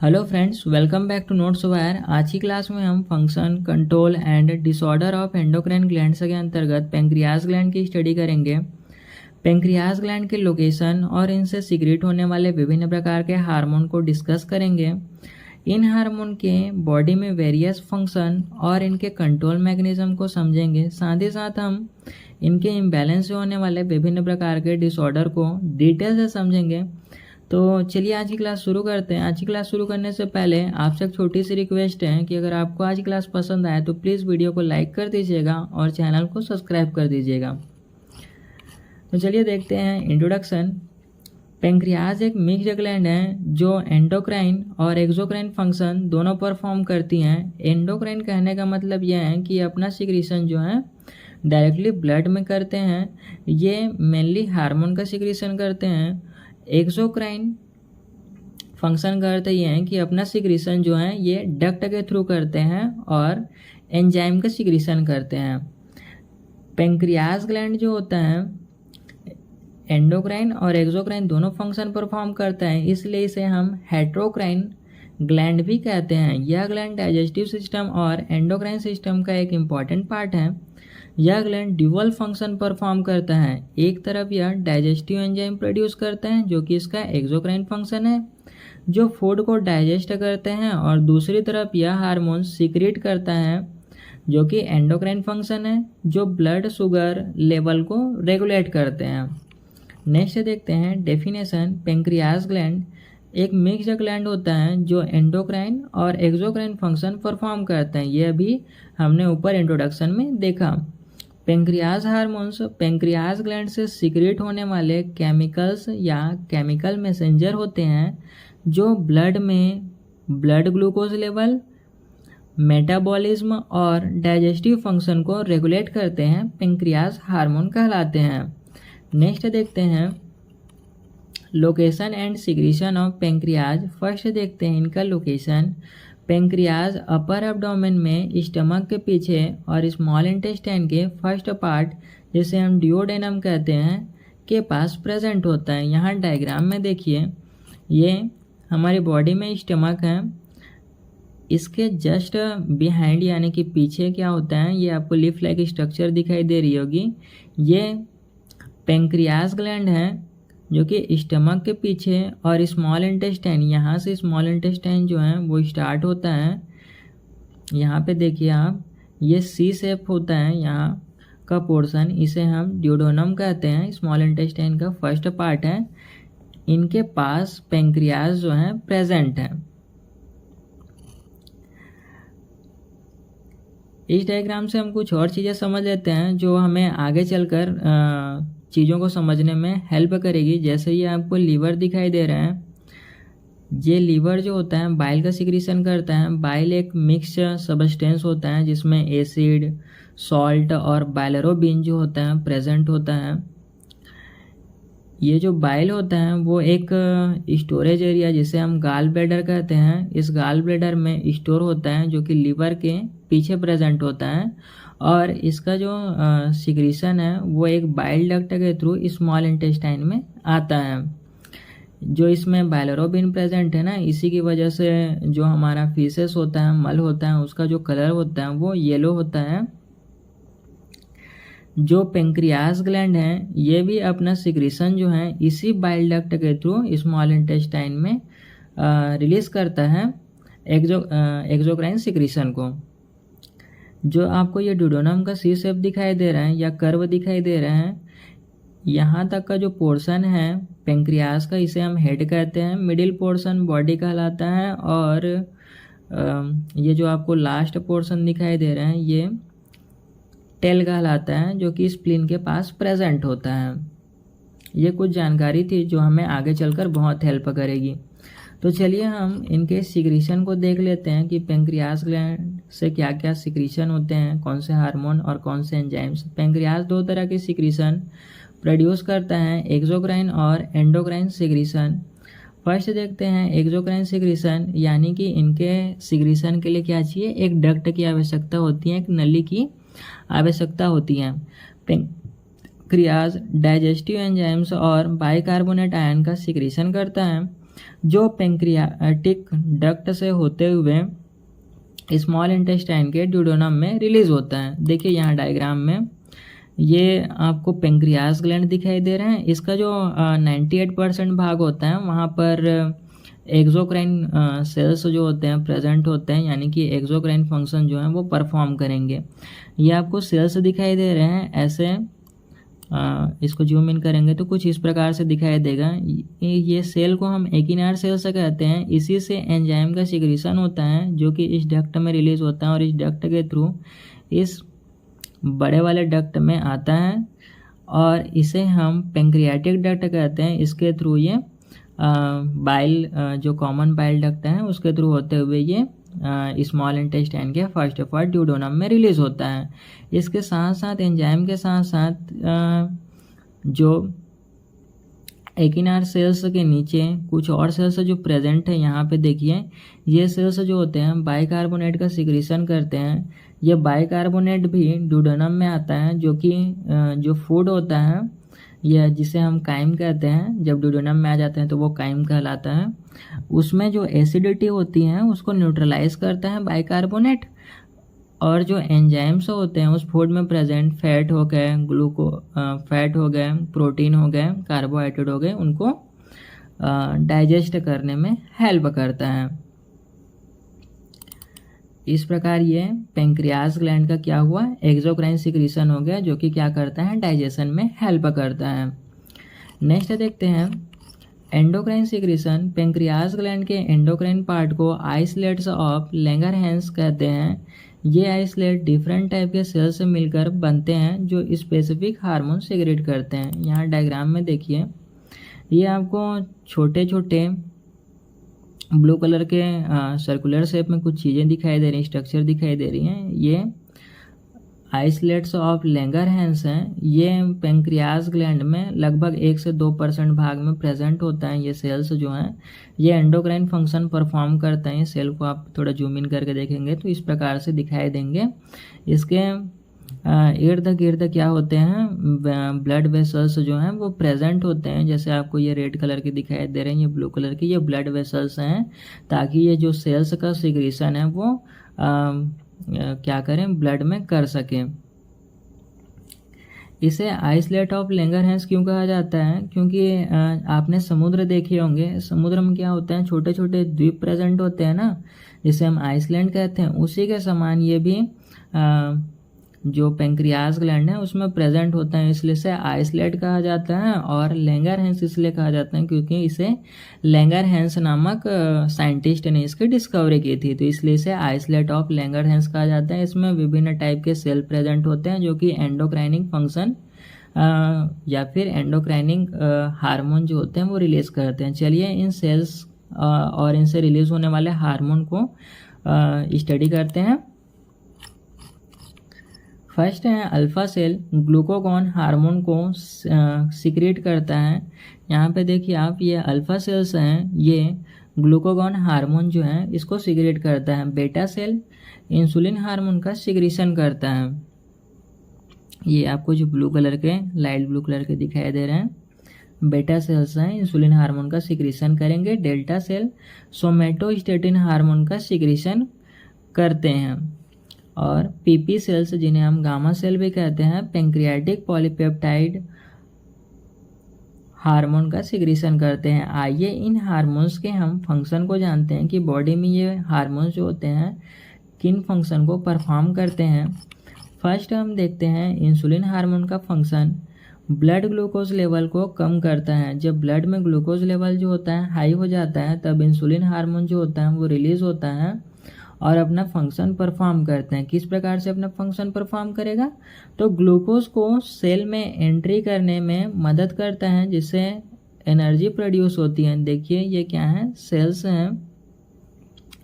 Hello friends, welcome back to Notes Wire. आज की class में हम function, control and disorder of endocrine glands के अंतर्गत पेंक्रियाज ग्लैंड की स्टडी करेंगे। पेंक्रियाज ग्लैंड के लोकेशन और इनसे सीक्रेट होने वाले विभिन्न प्रकार के हार्मोन को डिस्कस करेंगे। इन हार्मोन के बॉडी में वेरियस फंक्शन और इनके कंट्रोल मैकेनिज्म को समझेंगे। साथ ही साथ हम इनके इम्बैलेंस से होने वाले विभिन्न प्रकार के डिसऑर्डर को डिटेल से समझेंगे। तो चलिए आज की क्लास शुरू करते हैं। आज की क्लास शुरू करने से पहले आपसे एक छोटी सी रिक्वेस्ट है कि अगर आपको आज की क्लास पसंद आए तो प्लीज़ वीडियो को लाइक कर दीजिएगा और चैनल को सब्सक्राइब कर दीजिएगा। तो चलिए देखते हैं इंट्रोडक्शन। पेंक्रियाज एक मिक्स्ड ग्लैंड है जो एंडोक्राइन और एक्सोक्राइन फंक्शन दोनों परफॉर्म करती हैं। एंडोक्राइन कहने का मतलब यह है कि अपना सिक्रीशन जो है डायरेक्टली ब्लड में करते हैं। ये मेनली हार्मोन का सिक्रीशन करते हैं। एक्सोक्राइन फंक्शन का अर्थ ये है कि अपना सिक्रीशन जो है ये डक्ट के थ्रू करते हैं और एंजाइम का सिक्रीशन करते हैं। पेंक्रियाज ग्लैंड जो होता है एंडोक्राइन और एक्सोक्राइन दोनों फंक्शन परफॉर्म करता है, इसलिए इसे हम हेट्रोक्राइन ग्लैंड भी कहते हैं। यह ग्लैंड डाइजेस्टिव सिस्टम और एंडोक्राइन सिस्टम का एक इम्पॉर्टेंट पार्ट है। यह ग्लैंड ड्यूअल फंक्शन परफॉर्म करता है। एक तरफ यह डाइजेस्टिव एंजाइम प्रोड्यूस करता है जो कि इसका एक्सोक्राइन फंक्शन है, जो फूड को डाइजेस्ट करते हैं, और दूसरी तरफ यह हार्मोन सीक्रेट करता है जो कि एंडोक्राइन फंक्शन है, जो ब्लड शुगर लेवल को रेगुलेट करते हैं। नेक्स्ट देखते हैं डेफिनेशन। पेंक्रियाज ग्लैंड एक मिक्स्ड ग्लैंड होता है जो एंडोक्राइन और एक्सोक्राइन फंक्शन परफॉर्म करते हैं। ये अभी हमने ऊपर इंट्रोडक्शन में देखा। पेंक्रियाज हार्मोन्स पेंक्रियाज ग्लैंड से सीक्रेट होने वाले केमिकल्स या केमिकल मैसेंजर होते हैं जो ब्लड में ब्लड ग्लूकोज लेवल, मेटाबॉलिज्म और डाइजेस्टिव फंक्शन को रेगुलेट करते हैं। पेंक्रियाज हार्मोन कहलाते हैं। नेक्स्ट देखते हैं location and secretion of pancreas. First देखते हैं इनका लोकेशन। पेंक्रियाज अपर एब्डोमेन में स्टमक के पीछे और स्मॉल इंटेस्टाइन के फर्स्ट पार्ट, जिसे हम डिओडेनम कहते हैं, के पास प्रेजेंट होता है। यहाँ डायग्राम में देखिए, ये हमारी बॉडी में स्टमक है, इसके जस्ट बिहाइंड यानी कि पीछे क्या होता है, ये आपको लीफ लाइक स्ट्रक्चर दिखाई दे रही होगी। ये पेंक्रियाज ग्लैंड है जो कि स्टमक के पीछे और स्मॉल इंटेस्टाइन, यहाँ से स्मॉल इंटेस्टाइन जो है वो स्टार्ट होता है। यहाँ पे देखिए आप, ये सी शेप होता है यहाँ का पोर्शन, इसे हम ड्यूडेनम कहते हैं। स्मॉल इंटेस्टाइन का फर्स्ट पार्ट है, इनके पास पेंक्रियाज जो है प्रेजेंट है। इस डायग्राम से हम कुछ और चीज़ें समझ लेते हैं जो हमें आगे चलकर चीज़ों को समझने में हेल्प करेगी। जैसे ये आपको लीवर दिखाई दे रहा है, ये लीवर जो होता है बाइल का सिक्रीशन करता है। बाइल एक मिक्स सब्सटेंस होता है जिसमें एसिड, सॉल्ट और बाइलरोबिन जो होता है प्रेजेंट होता है। ये जो बाइल होता है वो एक स्टोरेज एरिया जिसे हम गाल ब्लैडर कहते हैं, इस गाल ब्लैडर में स्टोर होता है जो कि लीवर के पीछे प्रेजेंट होता है। और इसका जो सिक्रीशन है वो एक बाइल डक्ट के थ्रू स्मॉल इंटेस्टाइन में आता है। जो इसमें बाइलरोबिन प्रेजेंट है ना, इसी की वजह से जो हमारा फीसेस होता है, मल होता है, उसका जो कलर होता है वो येलो होता है। जो पेंक्रियाज ग्लैंड है ये भी अपना सिक्रीशन जो है इसी बाइल डक्ट के थ्रू स्मॉल इंटेस्टाइन में रिलीज करता है एक्सोक्राइन सिक्रीशन को। जो आपको ये ड्यूडेनम का सी शेप दिखाई दे रहा है या कर्व दिखाई दे रहा है, यहाँ तक का जो पोर्शन है पेंक्रियाज का, इसे हम हेड कहते हैं। मिडिल पोर्शन बॉडी कहलाता है, और ये जो आपको लास्ट पोर्शन दिखाई दे रहा है ये टेल कहलाता है, जो कि स्प्लीन के पास प्रेजेंट होता है। ये कुछ जानकारी थी जो हमें आगे चलकर बहुत हेल्प करेगी। तो चलिए हम इनके सिक्रीशन को देख लेते हैं कि पेंक्रियाज ग्लैंड से क्या क्या सिक्रीशन होते हैं, कौन से हार्मोन और कौन से एंजाइम्स। पेंक्रियाज दो तरह के सिक्रीशन प्रोड्यूस करता है, एक्सोक्राइन और एंडोक्राइन सिक्रीशन। फर्स्ट देखते हैं एक्सोक्राइन सिक्रीशन, यानी कि इनके सिक्रीशन के लिए क्या चाहिए, एक डक्ट की आवश्यकता होती है, एक नली की आवश्यकता होती है। पेंक्रियाज डाइजेस्टिव एंजाइम्स और बाइकार्बोनेट आयन का सिक्रीशन करता है। जो पेंक्रियाटिक डक्ट से होते हुए स्मॉल इंटेस्टाइन के ड्यूडेनम में रिलीज होता है। देखिए यहाँ डायग्राम में ये आपको पेंक्रियास ग्लैंड दिखाई दे रहे हैं। इसका जो 98% भाग होता है वहाँ पर एक्सोक्राइन सेल्स जो होते हैं प्रेजेंट होते हैं, यानी कि एक्सोक्राइन फंक्शन जो है वो परफॉर्म करेंगे। ये आपको सेल्स दिखाई दे रहे हैं ऐसे, इसको जूम इन करेंगे तो कुछ इस प्रकार से दिखाई देगा। ये सेल को हम एकिनार सेल से कहते हैं। इसी से एंजाइम का सिक्रीशन होता है जो कि इस डक्ट में रिलीज होता है और इस डक्ट के थ्रू इस बड़े वाले डक्ट में आता है और इसे हम पेंक्रियाटिक डक्ट कहते हैं। इसके थ्रू ये बाइल जो कॉमन बाइल डक्ट है उसके थ्रू होते हुए ये स्मॉल इंटेस्टाइन के फर्स्ट ऑफ ऑल ड्यूडेनम में रिलीज होता है। इसके साथ साथ एंजाइम के साथ साथ जो एकिनार सेल्स के नीचे कुछ और सेल्स जो प्रेजेंट है, यहाँ पे देखिए ये सेल्स जो होते हैं बाइकार्बोनेट का सिक्रीशन करते हैं। ये बाइकार्बोनेट भी ड्यूडेनम में आता है जो कि जो फूड होता है या जिसे हम काइम कहते हैं, जब ड्यूडेनम में आ जाते हैं तो वो काइम कहलाता है। उसमें जो एसिडिटी होती है उसको न्यूट्रलाइज करता है बाइकार्बोनेट, और जो एंजाइम्स होते हैं उस फूड में प्रेजेंट फैट हो गए, फैट हो गए, प्रोटीन हो गए, कार्बोहाइड्रेट हो गए, उनको डाइजेस्ट करने में हेल्प करता है। इस प्रकार ये पेंक्रियास ग्लैंड का क्या हुआ, एक्सोक्राइन सिक्रीशन हो गया जो कि क्या करता है, डाइजेशन में हेल्प करता है। नेक्स्ट देखते हैं एंडोक्राइन सिक्रीशन। पेंक्रियास ग्लैंड के एंडोक्राइन पार्ट को आइसोलेट्स ऑफ लैंगरहैंस कहते हैं। ये आइसोलेट डिफरेंट टाइप के सेल से मिलकर बनते हैं जो स्पेसिफिक हार्मोन सिक्रेट करते हैं। यहाँ डायग्राम में देखिए ये आपको छोटे छोटे ब्लू कलर के सर्कुलर शेप में कुछ चीज़ें दिखाई दे रही हैं, स्ट्रक्चर दिखाई दे रही हैं। ये आइसोलेट्स ऑफ लैंगरहैंस हैं। ये पेंक्रियास ग्लैंड में लगभग 1 से 2% भाग में प्रेजेंट होता है। ये सेल्स जो हैं ये एंडोक्राइन फंक्शन परफॉर्म करते हैं। सेल को आप थोड़ा जूम इन करके देखेंगे तो इस प्रकार से दिखाई देंगे। इसके इर्द गिर्द क्या होते हैं, ब्लड वेसल्स जो हैं वो प्रेजेंट होते हैं। जैसे आपको ये रेड कलर के दिखाई दे रहे हैं, ये ब्लू कलर के, ये ब्लड वेसल्स हैं ताकि ये जो सेल्स का सिक्रीशन है वो क्या करें, ब्लड में कर सकें। इसे आइसोलेट ऑफ लैंगरहैंस क्यों कहा जाता है, क्योंकि आपने समुद्र देखे होंगे। समुद्र में क्या होते हैं, छोटे छोटे द्वीप प्रेजेंट होते हैं ना, जिसे हम आइसलैंड कहते हैं। उसी के समान ये भी जो पेंक्रियास ग्लैंड है उसमें प्रेजेंट होता है, इसलिए इसे आइसोलेट कहा जाता है। और लैंगरहैंस इसलिए कहा जाता है क्योंकि इसे लैंगरहैंस नामक साइंटिस्ट ने इसकी डिस्कवरी की थी, तो इसलिए इसे आइसोलेट ऑफ लैंगरहैंस कहा जाता है। इसमें विभिन्न टाइप के सेल प्रेजेंट होते हैं जो कि एंडोक्राइनिक फंक्शन या फिर एंडोक्राइनिक हार्मोन जो होते हैं वो रिलीज करते हैं। चलिए इन सेल्स और इनसे रिलीज होने वाले हार्मोन को स्टडी करते हैं। फर्स्ट है अल्फा सेल, ग्लूकागॉन हार्मोन को सिक्रेट करता है। यहाँ पे देखिए आप, ये अल्फा सेल्स हैं, ये ग्लूकागॉन हार्मोन जो है इसको सिक्रेट करता है। बीटा सेल इंसुलिन हार्मोन का सिक्रीशन करता है। ये आपको जो ब्लू कलर के, लाइट ब्लू कलर के दिखाई दे रहे हैं, बीटा सेल्स हैं, इंसुलिन हार्मोन का सिक्रीशन करेंगे। डेल्टा सेल सोमेटोस्टेटिन हार्मोन का सिक्रीशन करते हैं। और पीपी सेल्स, जिन्हें हम गामा सेल भी कहते हैं, पेंक्रियाटिक पॉलीपेप्टाइड हार्मोन का सिक्रीशन करते हैं। आइए इन हार्मोन्स के हम फंक्शन को जानते हैं कि बॉडी में ये हार्मोन्स जो होते हैं किन फंक्शन को परफॉर्म करते हैं। फर्स्ट हम देखते हैं इंसुलिन हार्मोन का फंक्शन। ब्लड ग्लूकोज लेवल को कम करता है। जब ब्लड में ग्लूकोज लेवल जो होता है हाई हो जाता है तब इंसुलिन हार्मोन जो होता है वो रिलीज होता है और अपना फंक्शन परफॉर्म करते हैं। किस प्रकार से अपना फंक्शन परफॉर्म करेगा, तो ग्लूकोज को सेल में एंट्री करने में मदद करता है जिससे एनर्जी प्रोड्यूस होती है। देखिए ये क्या है, सेल्स हैं।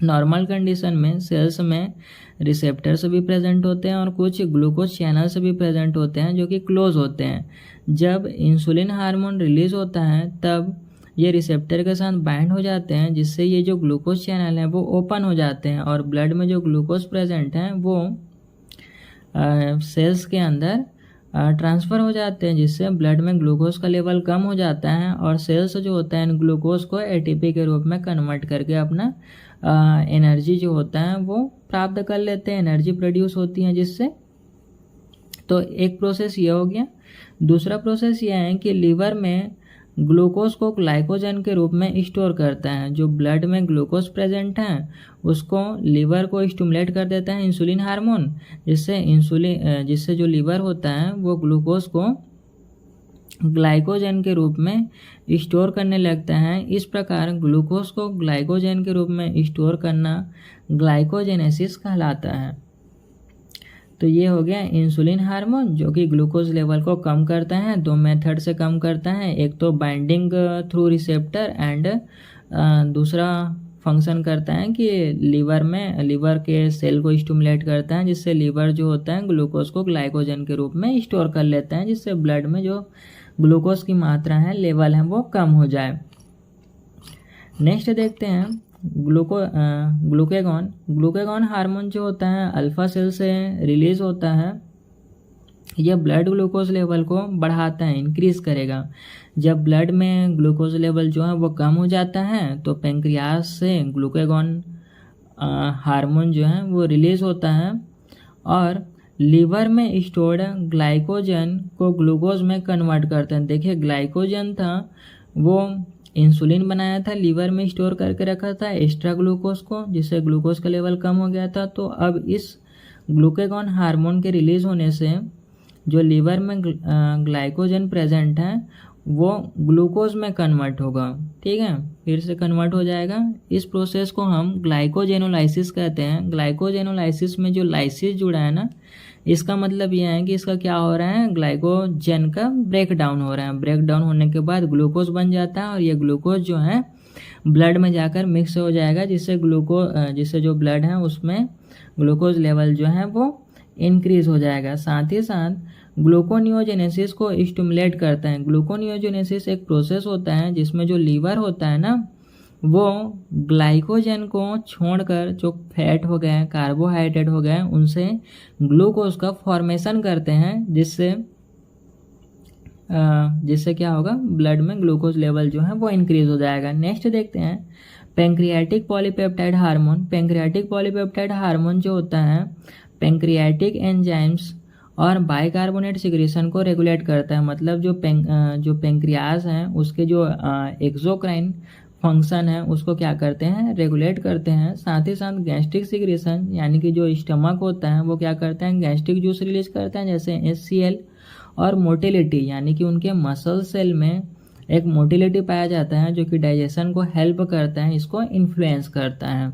नॉर्मल कंडीशन में सेल्स में रिसेप्टर्स भी प्रेजेंट होते हैं और कुछ ग्लूकोज चैनल्स भी प्रेजेंट होते हैं जो कि क्लोज होते हैं। जब इंसुलिन हार्मोन रिलीज होता है तब ये रिसेप्टर के साथ बाइंड हो जाते हैं जिससे ये जो ग्लूकोज चैनल है वो ओपन हो जाते हैं और ब्लड में जो ग्लूकोज प्रेजेंट है वो सेल्स के अंदर ट्रांसफ़र हो जाते हैं, जिससे ब्लड में ग्लूकोज का लेवल कम हो जाता है और सेल्स जो होता है ग्लूकोज को एटीपी के रूप में कन्वर्ट करके अपना एनर्जी जो होता है वो प्राप्त कर लेते हैं, एनर्जी प्रोड्यूस होती है जिससे। तो एक प्रोसेस ये हो गया। दूसरा प्रोसेस ये है कि लीवर में ग्लूकोज को ग्लाइकोजन के रूप में स्टोर करता है। जो ब्लड में ग्लूकोज प्रेजेंट है उसको लीवर को स्टिमुलेट कर देता है इंसुलिन हार्मोन, जिससे जो लीवर होता है वो ग्लूकोज को ग्लाइकोजन के रूप में स्टोर करने लगता है। इस प्रकार ग्लूकोज को ग्लाइकोजन के रूप में स्टोर करना ग्लाइकोजेनेसिस कहलाता है। तो ये हो गया इंसुलिन हार्मोन जो कि ग्लूकोज लेवल को कम करता है। दो मेथड से कम करता है, एक तो बाइंडिंग थ्रू रिसेप्टर एंड दूसरा फंक्शन करता है कि लीवर के सेल को स्टिमुलेट करता है, जिससे लीवर जो होता है ग्लूकोज को ग्लाइकोजन के रूप में स्टोर कर लेता है, जिससे ब्लड में जो ग्लूकोज की मात्रा है, लेवल है, वो कम हो जाए। नेक्स्ट देखते हैं ग्लूकेगॉन हार्मोन जो होता है अल्फा सेल से रिलीज होता है। यह ब्लड ग्लूकोज लेवल को बढ़ाता है, इंक्रीज करेगा। जब ब्लड में ग्लूकोज लेवल जो है वो कम हो जाता है तो पेंक्रियास से ग्लूकेगॉन हार्मोन जो है वो रिलीज होता है और लीवर में स्टोर्ड ग्लाइकोजन को ग्लूकोज में कन्वर्ट करते हैं। देखिए ग्लाइकोजन था वो इंसुलिन बनाया था, लीवर में स्टोर करके रखा था एक्स्ट्रा ग्लूकोज को, जिससे ग्लूकोज का लेवल कम हो गया था। तो अब इस ग्लूकेगॉन हार्मोन के रिलीज होने से जो लीवर में ग्लाइकोजन प्रेजेंट है वो ग्लूकोज में कन्वर्ट होगा। ठीक है, फिर से कन्वर्ट हो जाएगा। इस प्रोसेस को हम ग्लाइकोजेनोलाइसिस कहते हैं। ग्लाइकोजेनोलाइसिस में जो लाइसिस जुड़ा है ना, इसका मतलब यह है कि इसका क्या हो रहा है, ग्लाइकोजन का ब्रेक डाउन हो रहा है। ब्रेक डाउन होने के बाद ग्लूकोज बन जाता है और ये ग्लूकोज जो है ब्लड में जाकर मिक्स हो जाएगा, जिससे जो ब्लड है उसमें ग्लूकोज लेवल जो है वो इंक्रीज हो जाएगा। साथ ही साथ ग्लूकोनियोजेनेसिस को स्टिमुलेट करता है। ग्लूकोनियोजेनेसिस एक प्रोसेस होता है जिसमें जो लीवर होता है ना वो ग्लाइकोजन को छोड़कर जो फैट हो गए, कार्बोहाइड्रेट हो गए, उनसे ग्लूकोज का फॉर्मेशन करते हैं, जिससे क्या होगा, ब्लड में ग्लूकोज लेवल जो है वो इंक्रीज हो जाएगा। नेक्स्ट देखते हैं pancreatic polypeptide hormone. Pancreatic polypeptide hormone जो होता है पैंक्रियाटिक एंजाइम्स और बाइकार्बोनेट सिक्रेशन को रेगुलेट करता है। मतलब जो पेंक्रियाज है उसके जो एक्सोक्राइन फंक्शन है उसको क्या करते हैं, रेगुलेट करते हैं। साथ ही साथ गैस्ट्रिक सिक्रेशन यानी कि जो स्टमक होता है वो क्या करते हैं, गैस्ट्रिक जूस रिलीज करते हैं जैसे HCl। और मोटिलिटी यानी कि उनके मसल सेल में एक मोटिलिटी पाया जाता है जो कि डाइजेशन को हेल्प करता है, इसको इन्फ्लुएंस करता है।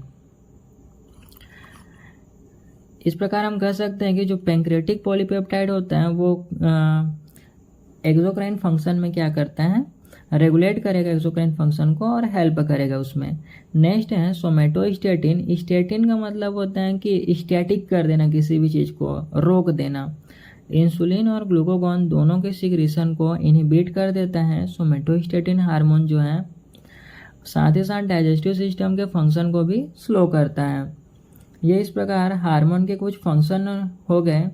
इस प्रकार हम कह सकते हैं कि जो पैंक्रियाटिक पॉलीपेप्टाइड होता है वो एक्सोक्राइन फंक्शन में क्या करता है, रेगुलेट करेगा एक्सोक्राइन फंक्शन को और हेल्प करेगा उसमें। नेक्स्ट है सोमेटोस्टेटिन। स्टेटिन का मतलब होता है कि स्टैटिक कर देना, किसी भी चीज़ को रोक देना। इंसुलिन और ग्लूकागॉन दोनों के सिक्रेशन को इनहिबिट कर देता है सोमेटोस्टेटिन हार्मोन जो है। साथ ही साथ डाइजेस्टिव सिस्टम के फंक्शन को भी स्लो करता है। ये इस प्रकार हार्मोन के कुछ फंक्शन हो गए।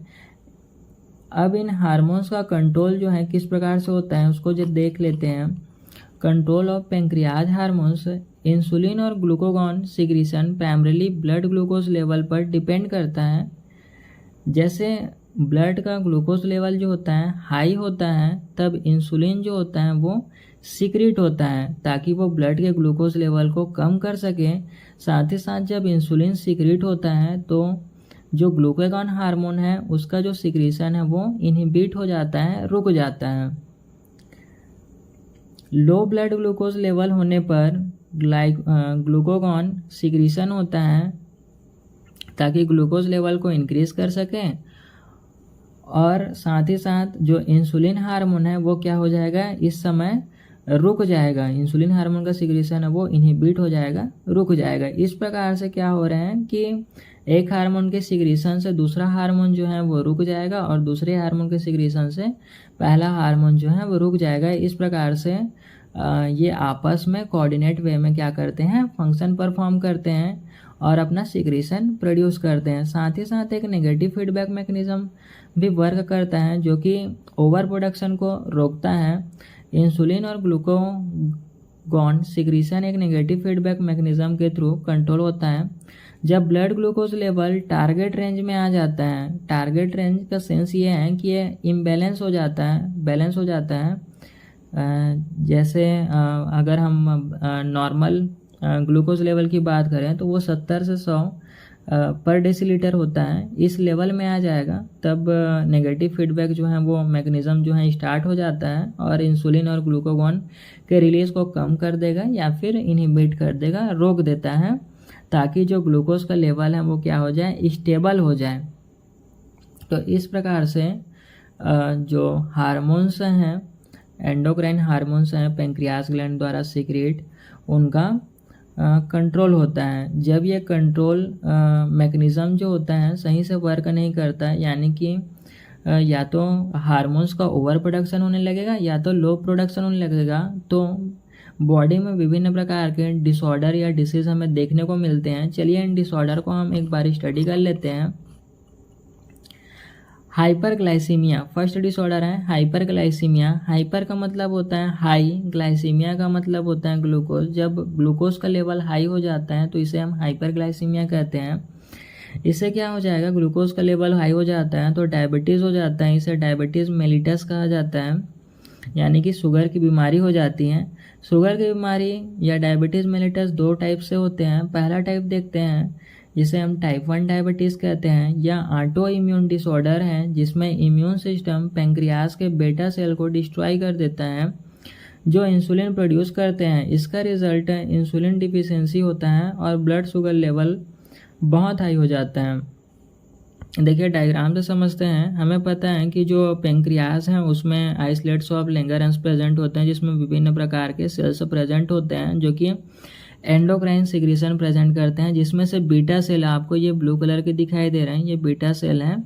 अब इन हार्मोन्स का कंट्रोल जो है किस प्रकार से होता है उसको जो देख लेते हैं। Control of pancreas hormones. Insulin और glucagon secretion primarily blood glucose level पर डिपेंड करता है। जैसे ब्लड का ग्लूकोज लेवल जो होता है हाई होता है तब इंसुलिन जो होता है वो सीक्रेट होता है ताकि वो ब्लड के ग्लूकोज लेवल को कम कर सके। साथ ही साथ जब इंसुलिन सीक्रेट होता है तो जो ग्लूकागॉन हार्मोन है उसका जो सिक्रीशन है वो इनहिबिट हो जाता है, रुक जाता है। लो ब्लड ग्लूकोज लेवल होने पर ग्लूकागॉन सिक्रीशन होता है ताकि ग्लूकोज लेवल को इंक्रीज कर सके। और साथ ही साथ जो इंसुलिन हार्मोन है वो क्या हो जाएगा, इस समय रुक जाएगा। इंसुलिन हार्मोन का सिक्रीशन है वो इनहिबिट हो जाएगा, रुक जाएगा। इस प्रकार से क्या हो रहा है कि एक हार्मोन के सिक्रीशन से दूसरा हार्मोन जो है वो रुक जाएगा और दूसरे हार्मोन के सिक्रीशन से पहला हार्मोन जो है वो रुक जाएगा। इस प्रकार से ये आपस में कोऑर्डिनेट वे में क्या करते हैं, फंक्शन परफॉर्म करते हैं और अपना सिक्रीशन प्रोड्यूस करते हैं। साथ ही साथ एक नेगेटिव फीडबैक मैकेनिज्म भी वर्क करता है जो कि ओवर प्रोडक्शन को रोकता है। इंसुलिन और ग्लूकागॉन सिक्रीशन एक नेगेटिव फीडबैक मैकेनिज्म के थ्रू कंट्रोल होता है। जब blood glucose level target range में आ जाता है, टारगेट रेंज का सेंस ये है कि ये इम्बैलेंस हो जाता है, बैलेंस हो जाता है। जैसे अगर हम नॉर्मल ग्लूकोज लेवल की बात करें तो वो 70 से 100 पर डेसीलीटर होता है। इस लेवल में आ जाएगा तब नेगेटिव फीडबैक जो है वो मैकेनिज्म जो है स्टार्ट हो जाता है और इंसुलिन और ग्लूकागॉन के रिलीज को कम कर देगा या फिर इनहिबिट कर देगा, रोक देता है, ताकि जो ग्लूकोज का लेवल है वो क्या हो जाए, स्टेबल हो जाए। तो इस प्रकार से जो हार्मोन्स हैं, एंडोक्राइन हार्मोन्स हैं पेंक्रियास ग्लैंड द्वारा सीक्रेट, उनका कंट्रोल होता है। जब ये कंट्रोल मैकेनिज़्म जो होता है सही से वर्क नहीं करता है, यानी कि या तो हार्मोन्स का ओवर प्रोडक्शन होने लगेगा या तो लो प्रोडक्शन होने लगेगा, तो बॉडी में विभिन्न प्रकार के डिसऑर्डर या डिसीज़ हमें देखने को मिलते हैं। चलिए इन डिसऑर्डर को हम एक बार स्टडी कर लेते हैं। हाइपरग्लाइसीमिया फर्स्ट डिसऑर्डर है हाइपरग्लाइसीमिया। हाइपर का मतलब होता है हाई, ग्लाइसीमिया का मतलब होता है ग्लूकोज। जब ग्लूकोज का लेवल हाई हो जाता है तो इसे हम हाइपरग्लाइसीमिया कहते हैं। इससे क्या हो जाएगा, ग्लूकोज का लेवल हाई हो जाता है तो डायबिटीज़ हो जाता है। इसे डायबिटीज़ मेलिटस कहा जाता है, यानी कि शुगर की बीमारी हो जाती है। शुगर की बीमारी या डायबिटीज़ मेलिटस दो टाइप से होते हैं। पहला टाइप देखते हैं जिसे हम टाइप 1 डायबिटीज़ कहते हैं, या ऑटो इम्यून डिसऑर्डर है जिसमें इम्यून सिस्टम पेंक्रियास के बेटा सेल को डिस्ट्रॉय कर देता है जो इंसुलिन प्रोड्यूस करते हैं। इसका रिजल्ट इंसुलिन डिफिशियंसी होता है और ब्लड शुगर लेवल बहुत हाई हो जाता है। देखिए डायग्राम से समझते हैं। हमें पता है कि जो पेंक्रियास है उसमें आइसोलेट्स ऑफ लैंगरहैंस प्रेजेंट होते हैं जिसमें विभिन्न प्रकार के सेल्स प्रेजेंट होते हैं जो कि एंडोक्राइन सिक्रीशन प्रेजेंट करते हैं, जिसमें से बीटा सेल आपको ये ब्लू कलर के दिखाई दे रहे हैं, ये बीटा सेल हैं।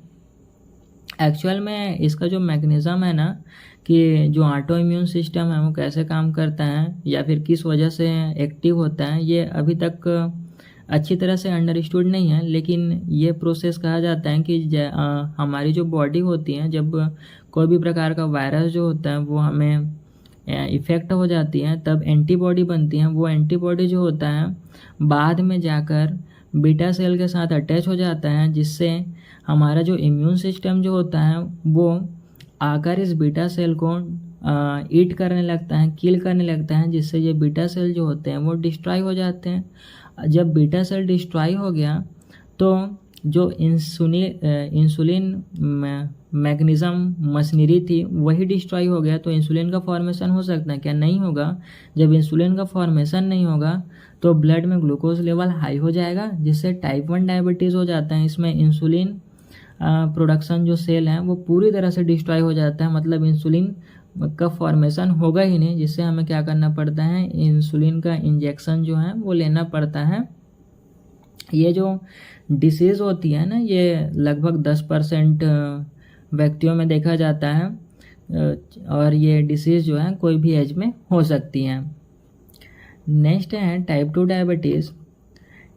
एक्चुअल में इसका जो मैकेनिज़्म है ना कि जो ऑटो इम्यून सिस्टम है वो कैसे काम करता है या फिर किस वजह से एक्टिव होता है, ये अभी तक अच्छी तरह से अंडरस्टूड नहीं है। लेकिन ये प्रोसेस कहा जाता है कि हमारी जो बॉडी होती है, जब कोई भी प्रकार का वायरस जो होता है वो हमें इफ़ेक्ट हो जाती है तब एंटीबॉडी बनती हैं। वो एंटीबॉडी जो होता है बाद में जाकर बीटा सेल के साथ अटैच हो जाता है, जिससे हमारा जो इम्यून सिस्टम जो होता है वो आकर इस बीटा सेल को ईट करने लगता है, किल करने लगता है, जिससे ये बीटा सेल जो होते हैं वो डिस्ट्रॉय हो जाते हैं। जब बीटा सेल डिस्ट्रॉय हो गया तो जो इंसुलिन मैकेनिज़्म मशीनरी थी वही डिस्ट्रॉय हो गया, तो इंसुलिन का फॉर्मेशन हो सकता है क्या, नहीं होगा। जब इंसुलिन का फॉर्मेशन नहीं होगा तो ब्लड में ग्लूकोज लेवल हाई हो जाएगा जिससे टाइप 1 डायबिटीज़ हो जाता है। इसमें इंसुलिन प्रोडक्शन जो सेल हैं वो पूरी तरह से डिस्ट्रॉय हो जाता है, मतलब इंसुलिन का फॉर्मेशन होगा ही नहीं, जिससे हमें क्या करना पड़ता है, इंसुलिन का इंजेक्शन जो है वो लेना पड़ता है। ये जो डिसीज़ होती है ना ये लगभग 10% व्यक्तियों में देखा जाता है और ये डिसीज़ जो है कोई भी एज में हो सकती है। नेक्स्ट है टाइप 2 डायबिटीज़।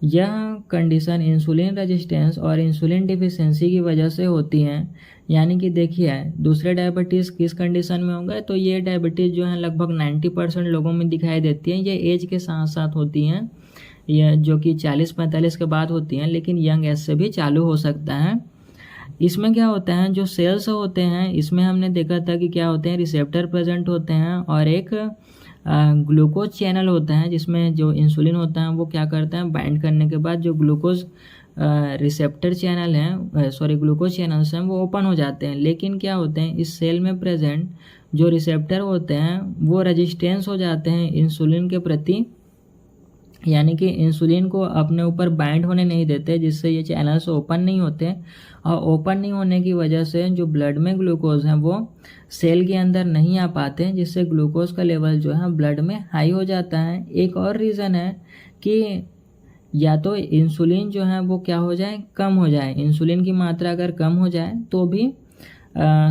यह कंडीशन इंसुलिन रेजिस्टेंस और इंसुलिन डिफिशियंसी की वजह से होती हैं। यानी कि देखिए दूसरे डायबिटीज़ किस कंडीशन में होंगे, तो ये डायबिटीज़ जो है लगभग 90% लोगों में दिखाई देती हैं। ये एज के साथ साथ होती हैं, यह जो कि 40-45 के बाद होती हैं, लेकिन यंग एज से भी चालू हो सकता है। इसमें क्या होता है, जो सेल्स होते हैं इसमें हमने देखा था कि क्या होते हैं, रिसेप्टर प्रेजेंट होते हैं और एक ग्लूकोज चैनल होता है जिसमें जो इंसुलिन होता है वो क्या करता है, बाइंड करने के बाद जो ग्लूकोज रिसेप्टर चैनल हैं ग्लूकोज चैनल्स हैं वो ओपन हो जाते हैं। लेकिन क्या होते हैं, इस सेल में प्रेजेंट जो रिसेप्टर होते हैं वो रेजिस्टेंस हो जाते हैं इंसुलिन के प्रति, यानी कि इंसुलिन को अपने ऊपर बाइंड होने नहीं देते, जिससे ये चैनल्स ओपन नहीं होते और ओपन नहीं होने की वजह से जो ब्लड में ग्लूकोज है वो सेल के अंदर नहीं आ पाते, जिससे ग्लूकोज का लेवल जो है ब्लड में हाई हो जाता है। एक और रीज़न है कि या तो इंसुलिन जो है वो क्या हो जाए, कम हो जाए। इंसुलिन की मात्रा अगर कम हो जाए तो भी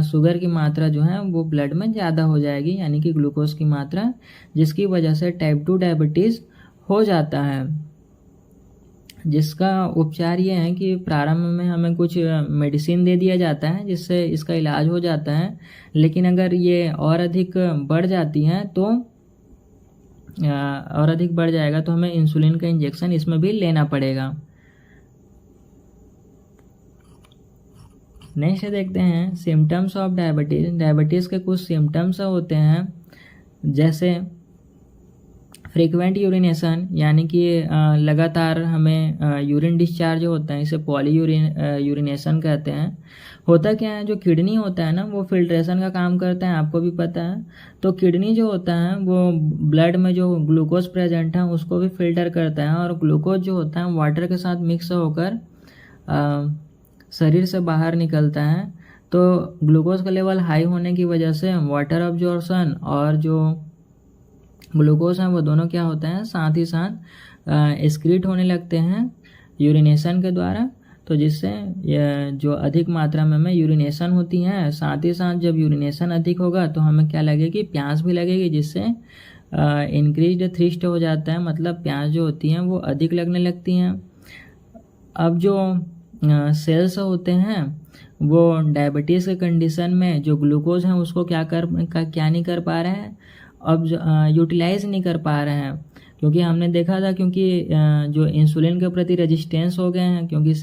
शुगर की मात्रा जो है वो ब्लड में ज़्यादा हो जाएगी, यानी कि ग्लूकोज की मात्रा, जिसकी वजह से टाइप 2 डायबिटीज़ हो जाता है। जिसका उपचार ये है कि प्रारंभ में हमें कुछ मेडिसिन दे दिया जाता है जिससे इसका इलाज हो जाता है, लेकिन अगर ये और अधिक बढ़ जाती है तो और अधिक बढ़ जाएगा तो हमें इंसुलिन का इंजेक्शन इसमें भी लेना पड़ेगा। नेक्स्ट देखते हैं सिम्टम्स ऑफ डायबिटीज़। डायबिटीज़ के कुछ सिम्टम्स होते हैं, जैसे फ्रीक्वेंट यूरिनेशन, यानी कि लगातार हमें यूरिन डिस्चार्ज होता है, इसे पॉली यूरिनेशन कहते हैं। होता क्या है, जो किडनी होता है ना वो फिल्ट्रेशन का काम करता है, आपको भी पता है। तो किडनी जो होता है वो ब्लड में जो ग्लूकोज प्रेजेंट है उसको भी फिल्टर करता है, और ग्लूकोज जो होता है वाटर के साथ मिक्स होकर शरीर से बाहर निकलता है। तो ग्लूकोज का लेवल हाई होने की वजह से वाटर अब्जॉर्प्शन और जो ग्लूकोज हैं वो दोनों क्या होते हैं, साथ ही साथ एक्सक्रीट होने लगते हैं यूरिनेशन के द्वारा। तो जिससे जो अधिक मात्रा में हमें यूरिनेशन होती है, साथ ही साथ जब यूरिनेशन अधिक होगा तो हमें क्या लगेगी, प्यास भी लगेगी, जिससे इंक्रीज्ड थ्रिस्ट हो जाता है, मतलब प्यास जो होती हैं वो अधिक लगने लगती हैं। अब जो सेल्स होते हैं वो डायबिटीज़ के कंडीशन में जो ग्लूकोज हैं उसको क्या नहीं कर पा रहे हैं, अब यूटिलाइज नहीं कर पा रहे हैं, क्योंकि हमने देखा था क्योंकि जो इंसुलिन के प्रति रेजिस्टेंस हो गए हैं, क्योंकि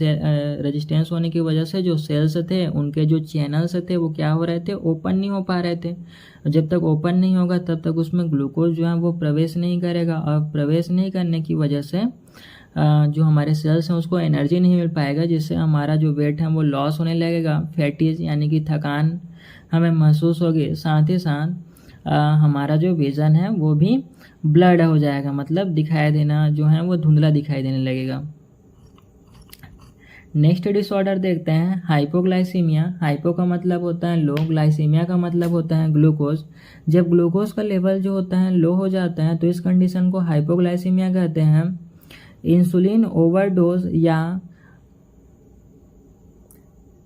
रेजिस्टेंस होने की वजह से जो सेल्स थे उनके जो चैनल्स थे वो क्या हो रहे थे, ओपन नहीं हो पा रहे थे। जब तक ओपन नहीं होगा तब तक उसमें ग्लूकोज जो है वो प्रवेश नहीं करेगा, और प्रवेश नहीं करने की वजह से जो हमारे सेल्स हैं उसको एनर्जी नहीं मिल पाएगा, जिससे हमारा जो वेट है वो लॉस होने लगेगा, फैटीज यानी कि थकान हमें महसूस होगी। साथ ही साथ हमारा जो विज़न है वो भी ब्लड हो जाएगा, मतलब दिखाई देना जो है वो धुंधला दिखाई देने लगेगा। नेक्स्ट डिसऑर्डर देखते हैं हाइपोग्लाइसीमिया। हाइपो का मतलब होता है लो, ग्लाइसीमिया का मतलब होता है ग्लूकोज। जब ग्लूकोज का लेवल जो होता है लो हो जाता है तो इस कंडीशन को हाइपोग्लाइसीमिया कहते हैं। इंसुलिन ओवरडोज या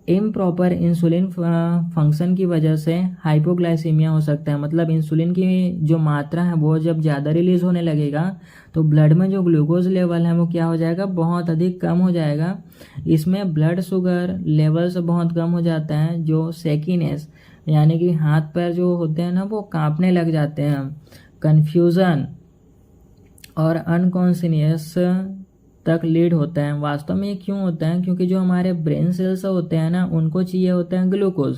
इम्प्रॉपर इंसुलिन फंक्शन की वजह से हाइपोग्लाइसीमिया हो सकता है, मतलब इंसुलिन की जो मात्रा है वो जब ज़्यादा रिलीज होने लगेगा तो ब्लड में जो ग्लूकोज लेवल है वो क्या हो जाएगा, बहुत अधिक कम हो जाएगा। इसमें ब्लड शुगर लेवल्स बहुत कम हो जाता है, जो शेकीनेस यानी कि हाथ पैर जो होते हैं ना वो कांपने लग जाते हैं, कन्फ्यूज़न और अनकॉन्शियस तक लीड होता है। वास्तव में ये क्यों होता है, क्योंकि जो हमारे ब्रेन सेल्स होते हैं ना उनको चाहिए होता है ग्लूकोज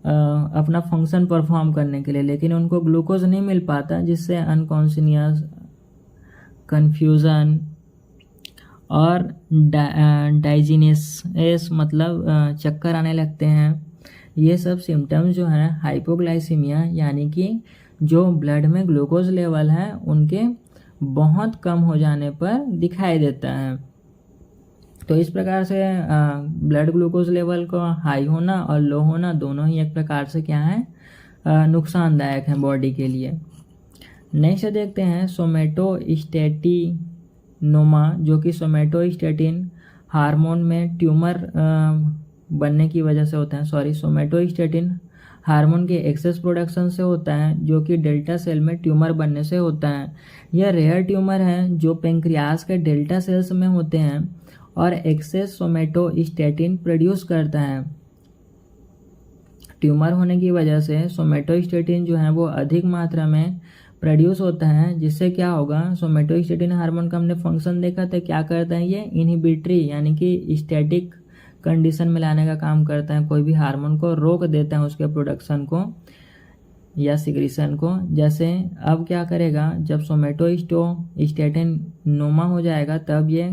अपना फंक्शन परफॉर्म करने के लिए, लेकिन उनको ग्लूकोज नहीं मिल पाता, जिससे अनकॉन्शियस, कन्फ्यूज़न और डाइजीनेस मतलब चक्कर आने लगते हैं। ये सब सिम्टम्स जो हैं हाइपोग्लाइसीमिया यानी कि जो ब्लड में ग्लूकोज लेवल है उनके बहुत कम हो जाने पर दिखाई देता है। तो इस प्रकार से ब्लड ग्लूकोज लेवल को हाई होना और लो होना दोनों ही एक प्रकार से क्या है, नुकसानदायक है बॉडी के लिए। नेक्स्ट देखते हैं सोमेटोस्टेटिनोमा, जो कि सोमेटोस्टेटिन हार्मोन में ट्यूमर बनने की वजह से होता है। सोमेटोस्टेटिन हार्मोन के एक्सेस प्रोडक्शन से होता है, जो कि डेल्टा सेल में ट्यूमर बनने से होता है। यह रेयर ट्यूमर है जो पेंक्रियास के डेल्टा सेल्स में होते हैं और एक्सेस सोमेटोस्टेटिन प्रोड्यूस करता है। ट्यूमर होने की वजह से सोमेटोस्टेटिन जो है वो अधिक मात्रा में प्रोड्यूस होता है, जिससे क्या होगा, सोमेटोस्टेटिन हार्मोन का हमने फंक्शन देखा था, क्या करता है ये इनहिबिटरी यानी कि स्टैटिक कंडीशन में लाने का काम करता है, कोई भी हार्मोन को रोक देता है उसके प्रोडक्शन को या सिक्रीशन को। जैसे अब क्या करेगा, जब सोमेटोस्टेटिन हो जाएगा तब ये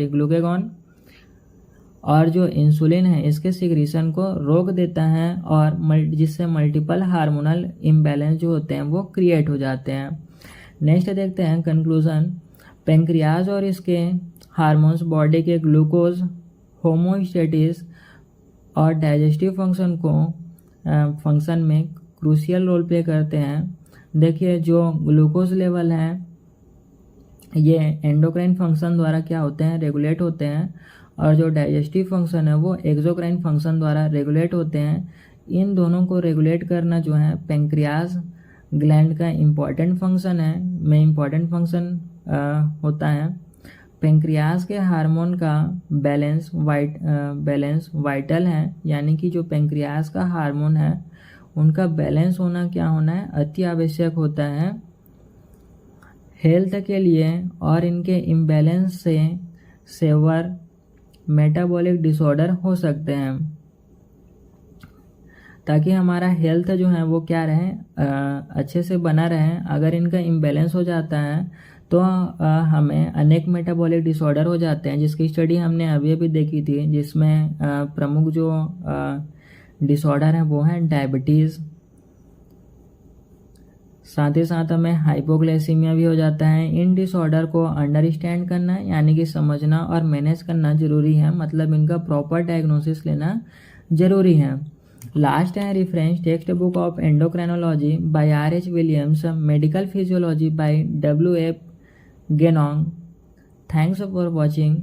ग्लूकेगॉन और जो इंसुलिन है इसके सिक्रीशन को रोक देता है, और जिससे मल्टीपल हार्मोनल इम्बैलेंस जो होते हैं वो क्रिएट हो जाते हैं। नेक्स्ट देखते हैं कंक्लूजन। पेंक्रियाज और इसके हार्मोन्स बॉडी के ग्लूकोज, होमोस्टेसिस और डाइजेस्टिव फंक्शन में क्रूशियल रोल प्ले करते हैं। देखिए जो ग्लूकोज लेवल है ये एंडोक्राइन फंक्शन द्वारा क्या होते हैं, रेगुलेट होते हैं, और जो डाइजेस्टिव फंक्शन है वो एक्सोक्राइन फंक्शन द्वारा रेगुलेट होते हैं। इन दोनों को रेगुलेट करना जो है पैंक्रियाज ग्लैंड का इम्पॉर्टेंट फंक्शन होता है। पैंक्रियाज के हार्मोन का बैलेंस वाइटल है, यानी कि जो पैंक्रियाज का हार्मोन है उनका बैलेंस होना क्या होना है, अति आवश्यक होता है हेल्थ के लिए। और इनके इम्बैलेंस से सेवर मेटाबॉलिक डिसऑर्डर हो सकते हैं। ताकि हमारा हेल्थ जो है वो क्या रहे, अच्छे से बना रहे। अगर इनका इम्बैलेंस हो जाता है तो हमें अनेक मेटाबॉलिक डिसऑर्डर हो जाते हैं, जिसकी स्टडी हमने अभी अभी देखी थी, जिसमें प्रमुख जो डिसऑर्डर है वो है डायबिटीज़। साथ ही साथ हमें हाइपोग्लाइसीमिया भी हो जाता है। इन डिसऑर्डर को अंडरस्टैंड करना यानी कि समझना और मैनेज करना जरूरी है, मतलब इनका प्रॉपर डायग्नोसिस लेना जरूरी है। लास्ट है reference text book of endocrinology by R.H. Williams, medical physiology by W.F. Ganong. Thanks for watching.